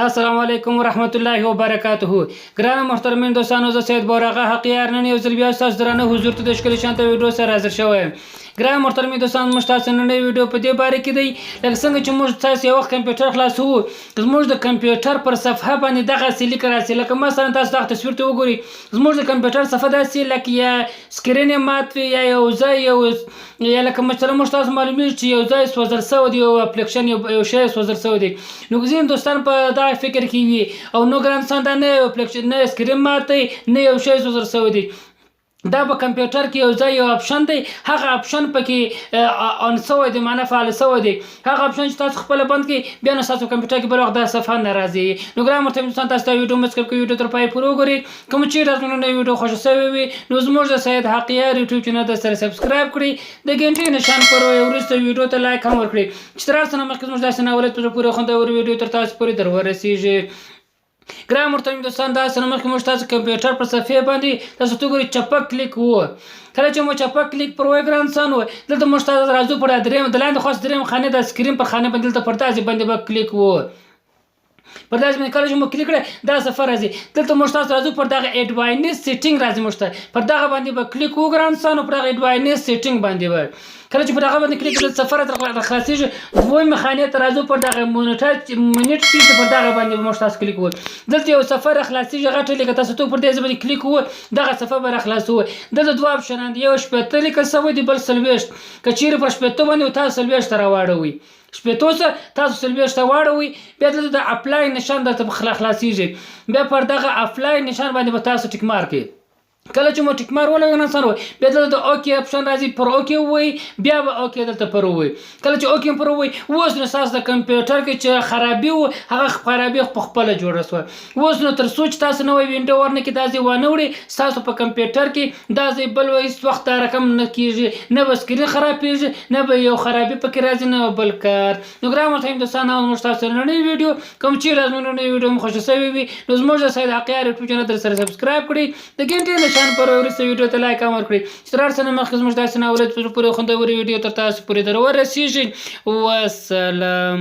السلام علیکم ورحمت الله وبرکاته. ګران محترمین دوستانو، زه سید بورغه حقیار نن یو ځل بیا ستاسو درانه حضور ته د ښکلي شانته ویډیو سره حاضر شوی یم. ګران محترمین دوستانو، موږ تاسو نن ویډیو په دې باره کې دی لکه څنګه چې موږ تاسو یو وخت کمپیوټر خلاصوو، زموږ د کمپیوټر پر صفحه باندې دغسې لیک راسي. لکه مثلا تاسو دغه تصویر ته وګورئ، زموږ د کمپیوټر صفحه داسې لکه یا سکرین یې مات وي یا یو ځای یا لکه مثلا موږ تاسو معلومیږي چې یو ځای سوځل شوی دی، یو اپلیکیشن یو شی سوځل شوی دی. نو ځینې دوستان په دغه فکر کې وي او نو ګران دوستان، دا نه یو اپلیکیشن، نه سکرین مات دی، نه یو شی سوځل شوی دی. دا په کمپیوټر کې یو ځای یو اپشن دی، هغه اپشن پکې آن شوی دی، معنا فعال شوی دی. هغه اپشن چې تاسو خپله بند کړئ، بیا نو ستاسو کمپیوټر کې بل وخت دا صفحه نه راځي. نو ګران محترم دوستان، تاسو ته ویډیو مه سکپ کړئ، ویډیو تر پایه پورې وګورئ. کوم چې تاسو نن ویډیو خوښه شوې وي نو زموږ د سید حقیار یوټیوب چینل ته سره سبسکرایب کړئ، د غنټې نشان پر وروسته ویډیو ته لایک هم ورکړئ چې تر هر څه نه مخکې زموږ داسې ناولد په پورې خوندور ویډیو تر تاسو پورې در ورسیږي. ګران محترم دوستان، دا سره مخکې موږ تاسو کمپیوټر پر صفحې باندې تاسو ته ګورئ چپه کلیک وو. کله چې مو چپه کلیک پر وای ګران دوستان، دلته موږ تاسو راځو پر درېیم د لاندې خاص درېیم خانه د سکرین پر خانه باندې دلته پر تاسو باندې به کلیک وو. پر داسې باندې کله چې مو کلیک کړئ دا صفحه راځي. دلته موږ تاسو راځو پر دغه ایډوانس سیټینګ راځي، موږ ته پر دغه باندې به کلیک وو ګران دوستان. پر دغه ایډوانس سیټینګ باندې به کله چې پر هغه باندې کلیک کړئ صفحه راته خلاصېږي. دویمې خانې ته راځو، پر دغه منټ چې پر دغه باندې به موږ تاسو کلیک وکړو. دلته یو صفحه راخلاصېږي غټه لیکه، تاسو ته پر دې باندې کلیک وکړو، دغه صفحه به راخلاصوو. دلته دوه اپشنان دي، یو 80 لیکل شوی دی، بل 40. که چیرې پر 80 باندې تاسو 40 ته راواړوئ، 80 څخه تاسو 40 ته واړوئ، بیا دلته د اپلای نشان درته خلاصېږي. بیا پر دغه اپلای نشان باندې به تاسو ټیک مار کړئ. کله چې مو ټیک مار ولګوئ نو سره بیا دلته د اوکې اپشن راځي، پر اوکې ووایئ، بیا به اوکې دلته پر ووایئ. کله چې اوکې پر ووایئ، اوس نو ستاسو د کمپیوټر کې چې خرابي وو هغه خرابي په خپله جوړه شوه. اوس نو تر څو چې تاسو نوی وینډو ورنکړئ، دا ځای وانه وړئ، ستاسو په کمپیوټر کې دا ځای بل هېڅ وخت دا رقم نه کېږي، نه به سکرین خرابېږي، نه به یو خرابي پکې راځي، نه بل کار. نو ګران محترم دوستان، موږ تاسو نننۍ ویډیو کوم چې زموږ نننۍ ویډیو مو خوښه شوې وي نو زموږ د سید حقیار یوټیوب چینل ته سره سبسکرایب کړئ، د غنټې نشان پر وروسته ویډیو ته لایک هم ورکړئ چې تر هر څه نه مخکې زموږ داسې ناولد پورې خوندورې ویډیو تر تاسو پورې در ورسیږي. والسلام.